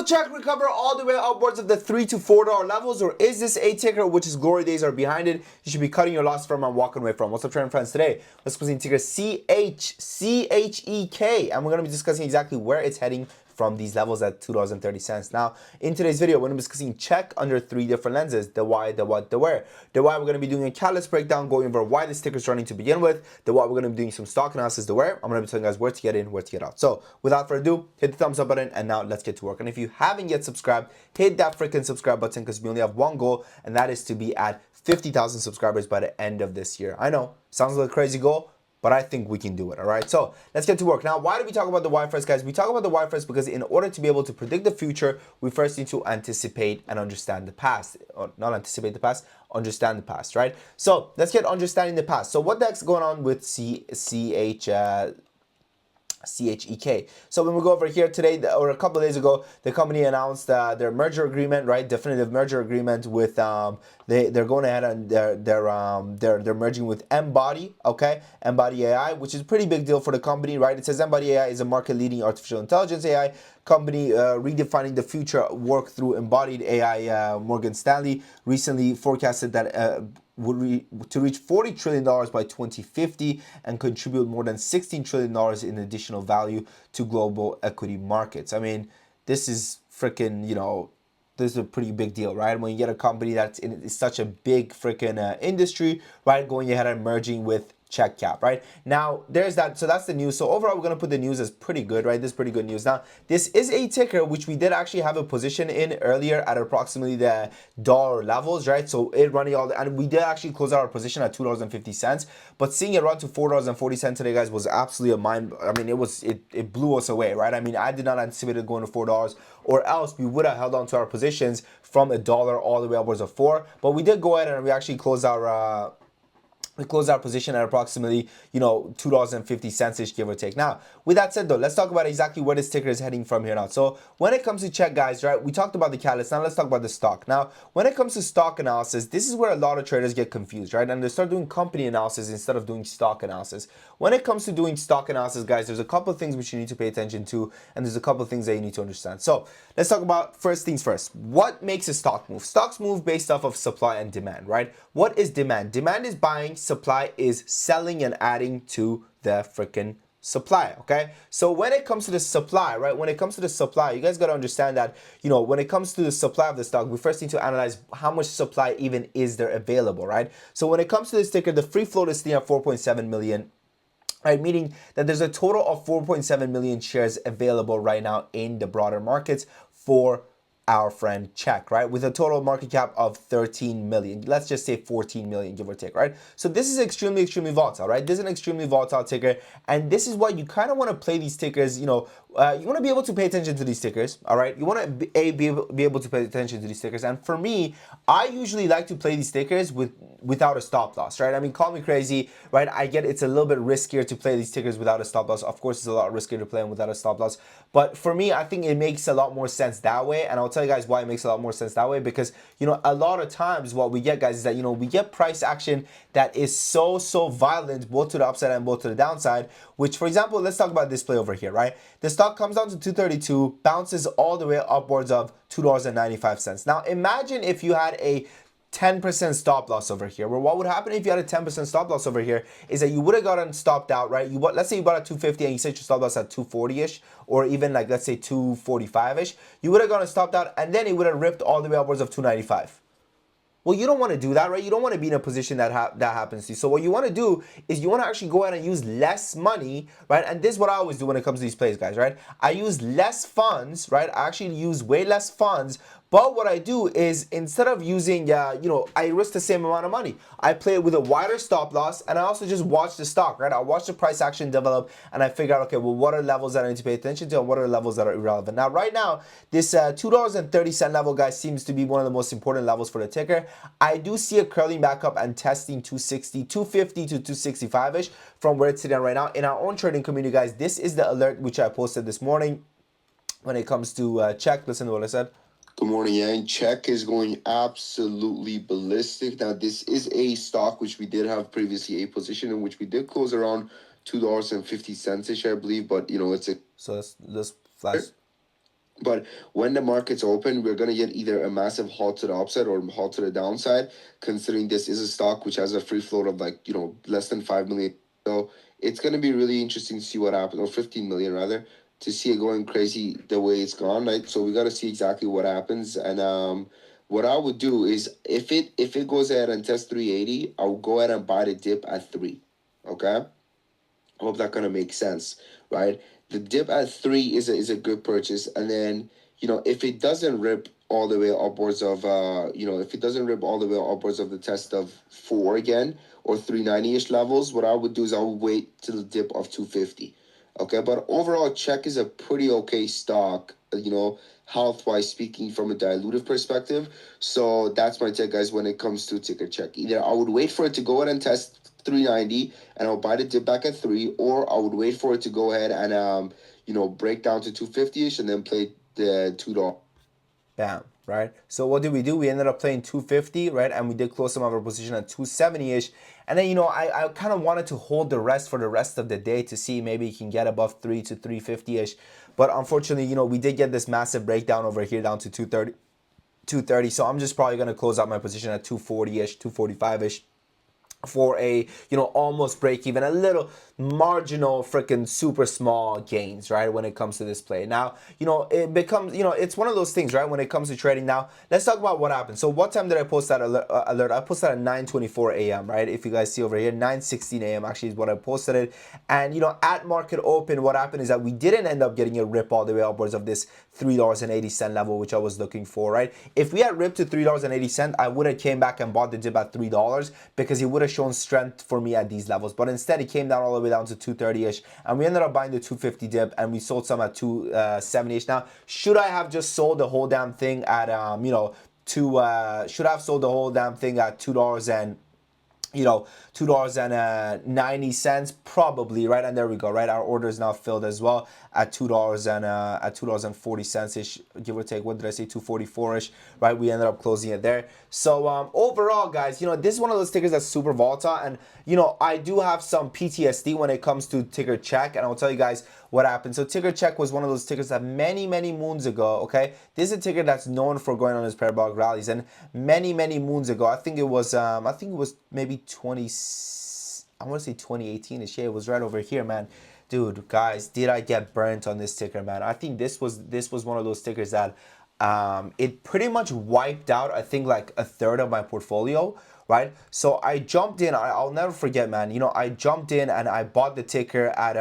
Will Chek recover all the way upwards of the $3 to $4 levels, or is this a ticker which is glory days are behind it? You should be cutting your loss from and walking away from. What's up, trading friends? Today, let's discussing ticker CHEK, and we're going to be discussing exactly where it's heading from these levels at $2.30. Now, in today's video, we're going to be discussing Chek under three different lenses: the why, the what, the where. The why, we're going to be doing a catalyst breakdown, going over why this ticker is running to begin with. The what, we're going to be doing some stock analysis. The where, I'm going to be telling you guys where to get in, where to get out. So, without further ado, hit the thumbs up button, and now let's get to work. And if you haven't yet subscribed, hit that freaking subscribe button, because we only have one goal, and that is to be at 50,000 subscribers by the end of this year. I know, sounds like a crazy goal, but I think we can do it, all right? So let's get to work. Now, why do we talk about the why first, guys? We talk about the why first because in order to be able to predict the future, we first need to anticipate and understand the past. Or not anticipate the past, understand the past, right? So let's get understanding the past. So what the heck's going on with CHEK. So when we go over here today, or a couple of days ago, the company announced their merger agreement, right? Definitive merger agreement with they're going ahead and they're merging with Embody, okay? Embody AI, which is a pretty big deal for the company, right? It says Embody AI is a market-leading artificial intelligence AI company redefining the future work through embodied AI. Morgan Stanley recently forecasted that to reach $40 trillion by 2050 and contribute more than $16 trillion in additional value to global equity markets. I mean, this is freaking, this is a pretty big deal, right? When you get a company that's in such a big freaking industry, right, going ahead and merging with Chek cap, right? Now, there's that. So that's the news. So overall, we're going to put the news as pretty good, right? This is pretty good news. Now, this is a ticker which we did actually have a position in earlier at approximately the dollar levels, right? So it running all, and we did actually close out our position at $2.50. But seeing it run to $4.40 today, guys, was absolutely a mind. I mean, it blew us away, right? I mean, I did not anticipate it going to $4, or else we would have held on to our positions from $1 all the way upwards of $4. But we did go ahead and we actually closed our position at approximately, $2.50-ish, give or take. Now, with that said, though, let's talk about exactly where this ticker is heading from here now. So when it comes to Chek, guys, right, we talked about the catalyst. Now let's talk about the stock. Now, when it comes to stock analysis, this is where a lot of traders get confused, right? And they start doing company analysis instead of doing stock analysis. When it comes to doing stock analysis, guys, there's a couple of things which you need to pay attention to, and there's a couple of things that you need to understand. So let's talk about first things first. What makes a stock move? Stocks move based off of supply and demand, right? What is demand? Demand is buying, supply is selling and adding to the freaking supply, okay? So when it comes to the supply, right? When it comes to the supply, you guys got to understand that, when it comes to the supply of the stock, we first need to analyze how much supply even is there available, right? So when it comes to this ticker, the free float is sitting at 4.7 million. Right, meaning that there's a total of 4.7 million shares available right now in the broader markets for our friend Chek, right? With a total market cap of 13 million. Let's just say 14 million, give or take, right? So this is extremely, extremely volatile, right? This is an extremely volatile ticker. And this is why you kind of want to play these tickers, you want to be able to pay attention to these tickers, all right? You want to be able to pay attention to these tickers. And for me, I usually like to play these tickers without a stop loss, right? I mean, call me crazy, right? I get it's a little bit riskier to play these tickers without a stop loss. Of course, it's a lot riskier to play them without a stop loss. But for me, I think it makes a lot more sense that way. And I'll tell you guys why it makes a lot more sense that way. Because, a lot of times what we get, guys, is that, we get price action that is so violent, both to the upside and both to the downside. Which, for example, let's talk about this play over here, right? The stock comes down to 232, bounces all the way upwards of $2.95. Now, imagine if you had a 10% stop loss over here. Well, what would happen if you had a 10% stop loss over here is that you would have gotten stopped out, right? Let's say you bought at 250 and you set your stop loss at 240-ish, or even like, let's say 245-ish. You would have gotten stopped out, and then it would have ripped all the way upwards of 295. Well, you don't want to do that, right? You don't want to be in a position that happens to you. So what you want to do is you want to actually go ahead and use less money, right? And this is what I always do when it comes to these plays, guys, right? I use less funds, right? I actually use way less funds. But what I do is instead of using, I risk the same amount of money. I play it with a wider stop loss, and I also just watch the stock, right? I watch the price action develop, and I figure out, okay, well, what are levels that I need to pay attention to, and what are levels that are irrelevant? Now, right now, this $2.30 level, guys, seems to be one of the most important levels for the ticker. I do see it curling back up and testing 250 to 265-ish from where it's sitting right now. In our own trading community, guys, this is the alert which I posted this morning when it comes to Chek. Listen to what I said. Good morning, Yang. Chek is going absolutely ballistic. Now, this is a stock which we did have previously a position in which we did close around $2.50-ish, I believe. But, it's a... So let's flash. But when the markets open, we're going to get either a massive halt to the upside or halt to the downside, considering this is a stock which has a free float of like, less than 5 million. So it's going to be really interesting to see what happens, or 15 million rather, to see it going crazy the way it's gone, right? So we got to see exactly what happens. And what I would do is if it goes ahead and tests 380, I'll go ahead and buy the dip at 3. Okay? I hope that kind of makes sense, right? The dip at 3 is a good purchase, and then if it doesn't rip all the way upwards of if it doesn't rip all the way upwards of the test of 4 again, or 390-ish levels, what I would do is I would wait till the dip of 250. Okay, but overall, Czech is a pretty okay stock, health wise speaking, from a dilutive perspective. So that's my take, guys, when it comes to ticker Czech. Either I would wait for it to go ahead and test 390 and I'll buy the dip back at 3, or I would wait for it to go ahead and break down to 250-ish and then play the $2. Bam, right? So what did we do? We ended up playing 250, right? And we did close some of our position at 270-ish. And then, I kind of wanted to hold the rest for the rest of the day to see maybe you can get above 3 to 350-ish. But unfortunately, we did get this massive breakdown over here down to 230. So I'm just probably going to close out my position at 240-ish, 245-ish. For a almost break even, a little marginal freaking super small gains, right, when it comes to this play. Now it becomes, it's one of those things, right, when it comes to trading. Now let's talk about what happened. So what time did I post that alert? I posted at 9:24 a.m. right? If you guys see over here, 9:16 a.m. actually is what I posted it. And at market open, what happened is that we didn't end up getting a rip all the way upwards of this $3.80 level, which I was looking for, right? If we had ripped to $3.80, I would have came back and bought the dip at $3, because he would have shown strength for me at these levels. But instead, it came down all the way down to 230-ish, and we ended up buying the 250 dip, and we sold some at 270-ish. Now, should I have just sold the whole damn thing at should I have sold the whole damn thing at $2 and $2.90 probably, right? And there we go, right? Our order is now filled as well at $2.40 ish, give or take. What did I say? 244 ish, right? We ended up closing it there. So overall, guys, this is one of those tickers that's super volatile, and I do have some PTSD when it comes to ticker Chek, and I'll tell you guys what happened. So ticker Chek was one of those tickers that many moons ago, okay, this is a ticker that's known for going on his parabolic rallies, and many moons ago, I think it was maybe 20, I want to say 2018ish. Yeah, it was right over here, man. Dude, guys, did I get burnt on this ticker, man? I think this was one of those tickers that it pretty much wiped out, I think, like a third of my portfolio, right? So I jumped in. I'll never forget, man. I jumped in and I bought the ticker at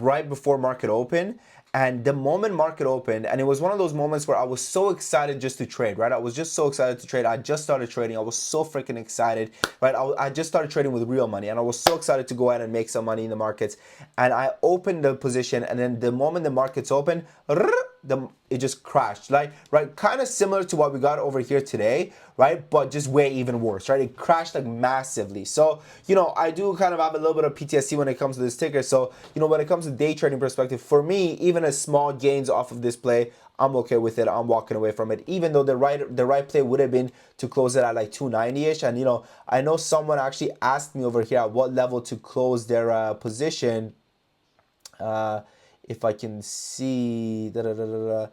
right before market open. And the moment market opened, and it was one of those moments where I was so excited just to trade, right? I was just so excited to trade. I just started trading. I was so freaking excited, right? I just started trading with real money, and I was so excited to go ahead and make some money in the markets. And I opened the position, and then the moment the markets opened, it just crashed, right? Kind of similar to what we got over here today, right? But just way even worse, right? It crashed like massively. So, I do kind of have a little bit of PTSD when it comes to this ticker. So, when it comes to day trading perspective, for me, even a small gains off of this play, I'm okay with it. I'm walking away from it, even though the right play would have been to close it at like 290-ish. And I know someone actually asked me over here at what level to close their position. If I can see, there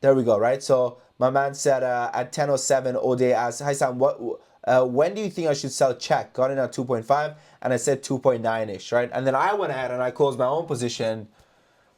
we go, right? So my man said at 10:07, Ode asked, "Hi Sam, when do you think I should sell Chek?" Got in at 2.5, and I said 2.9-ish, right? And then I went ahead and I closed my own position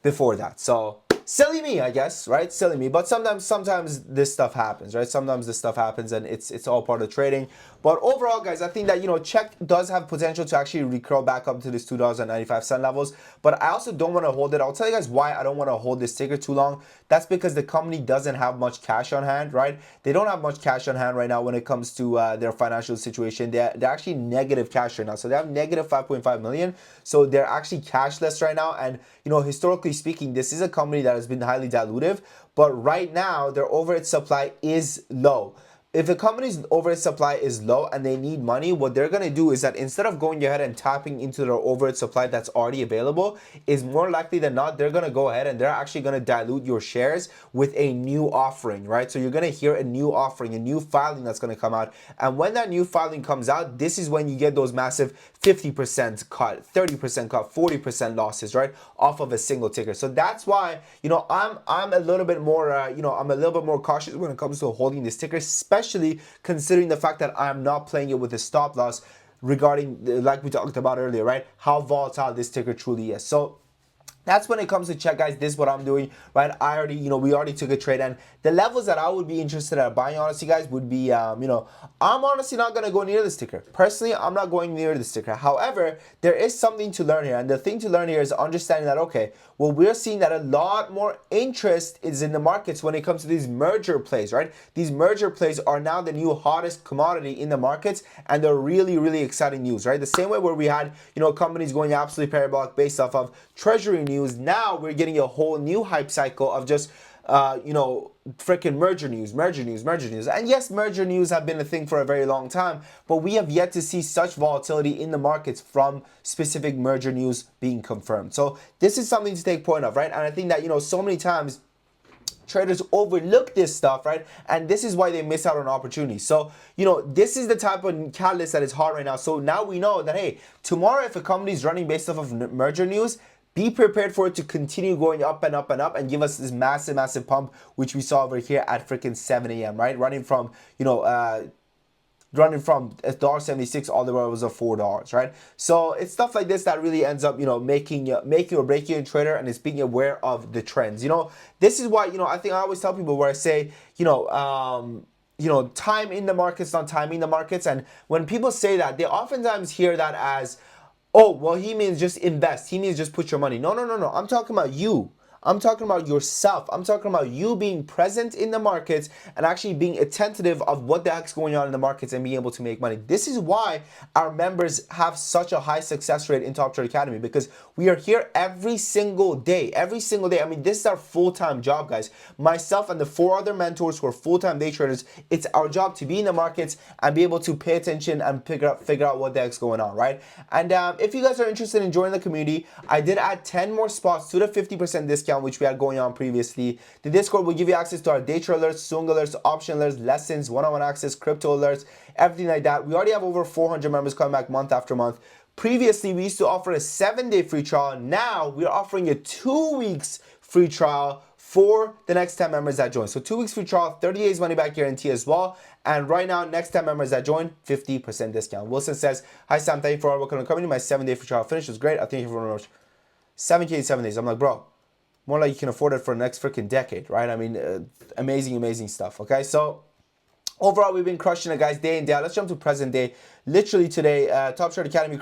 before that. So silly me, I guess, right? Silly me. But sometimes this stuff happens, right? Sometimes this stuff happens, and it's all part of trading. But overall, guys, I think that Chek does have potential to actually recurl back up to this $2.95 levels. But I also don't want to hold it. I'll tell you guys why I don't want to hold this ticker too long. That's because the company doesn't have much cash on hand, right? They don't have much cash on hand right now when it comes to their financial situation. They're actually negative cash right now. So they have negative 5.5 million. So they're actually cashless right now. And historically speaking, this is a company that has been highly dilutive, but right now their overhead supply is low. if a company's overhead supply is low and they need money, what they're going to do is that instead of going ahead and tapping into their overhead supply that's already available, is more likely than not, they're going to go ahead and they're actually going to dilute your shares with a new offering, right? So you're going to hear a new offering, a new filing that's going to come out. And when that new filing comes out, this is when you get those massive 50% cut, 30% cut, 40% losses, right? Off of a single ticker. So that's why, I'm a little bit more, I'm a little bit more cautious when it comes to holding this ticker, especially considering the fact that I'm not playing it with a stop loss regarding, like we talked about earlier, right? How volatile this ticker truly is. So that's when it comes to Chek, guys. This is what I'm doing, right? We already took a trade, and the levels that I would be interested at buying, honestly, guys, would be, I'm honestly not gonna go near this ticker. Personally, I'm not going near this ticker. However, there is something to learn here, and the thing to learn here is understanding that, okay, well, we're seeing that a lot more interest is in the markets when it comes to these merger plays, right? These merger plays are now the new hottest commodity in the markets, and they're really, really exciting news, right? The same way where we had, companies going absolutely parabolic based off of treasury news, now we're getting a whole new hype cycle of just freaking merger news. And yes, merger news have been a thing for a very long time, but we have yet to see such volatility in the markets from specific merger news being confirmed. So this is something to take point of, right? And I think that, so many times traders overlook this stuff, right? And this is why they miss out on opportunities. So, this is the type of catalyst that is hot right now. So now we know that, hey, tomorrow if a company is running based off of merger news, be prepared for it to continue going up and up and up and give us this massive, massive pump, which we saw over here at freaking 7 a.m., right? Running from $1.76 all the way over to $4, right? So it's stuff like this that really ends up, making or breaking a trader, and it's being aware of the trends. This is why, I think I always tell people where I say, time in the markets, not timing the markets. And when people say that, they oftentimes hear that as, oh, well, he means just invest. He means just put your money. No. I'm talking about you. I'm talking about yourself. I'm talking about you being present in the markets and actually being attentive of what the heck's going on in the markets and being able to make money. This is why our members have such a high success rate in Top Trade Academy, because we are here every single day. Every single day. I mean, this is our full-time job, guys. Myself and the 4 other mentors who are full-time day traders, it's our job to be in the markets and be able to pay attention and figure out what the heck's going on, right? And if you guys are interested in joining the community, I did add 10 more spots to the 50% discount which we had going on previously. The Discord will give you access to our day trade alerts, swing alerts, option alerts, lessons, one-on-one access, crypto alerts, everything like that. We already have over 400 members coming back month after month. Previously, we used to offer a 7-day free trial. Now we're offering a 2 weeks free trial for the next 10 members that join. So 2 weeks free trial, 30 days money back guarantee as well. And right now, next 10 members that join, 50% discount. Wilson says, hi Sam, thank you for all work on the company. My 7-day free trial finished. It was great. I thank you for very much. 7K in 7 days. I'm like, bro, more like you can afford it for the next freaking decade, right? I mean, amazing stuff, okay? So overall, we've been crushing it, guys, day in, day out. Let's jump to present day. Literally today, Top Trade Academy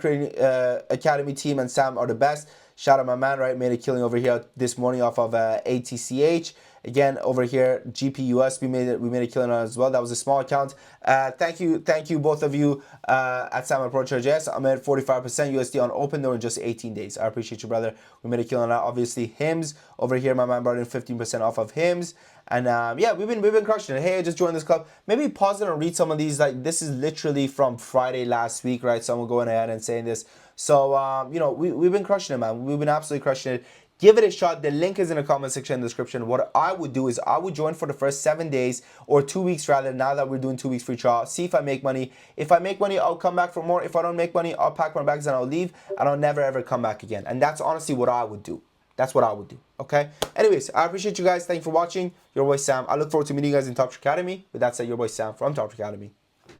Academy team and Sam are the best. Shout out my man, right? Made a killing over here this morning off of ATCH. Again, over here, GPUS, we made a killing on as well. That was a small account. Thank you, both of you at Sam Pro JS. I'm at 45% USD on open though in just 18 days. I appreciate you, brother. We made a killing on that. Obviously, HIMS over here, my man brought in 15% off of HIMS. And yeah, we've been crushing it. Hey, I just joined this club. Maybe pause it and read some of these. Like, this is literally from Friday last week, right? Someone going ahead and saying this. So we've been crushing it, man. We've been absolutely crushing it. Give it a shot. The link is in the comment section in the description. What I would do is I would join for the first 7 days, or 2 weeks rather, now that we're doing 2 weeks free trial. See if I make money. If I make money, I'll come back for more. If I don't make money, I'll pack my bags and I'll leave, and I'll never ever come back again. And that's honestly what I would do. That's what I would do, okay? Anyways, I appreciate you guys. Thank you for watching. Your boy Sam. I look forward to meeting you guys in Top Trade Academy. With that said, your boy Sam from Top Trade Academy.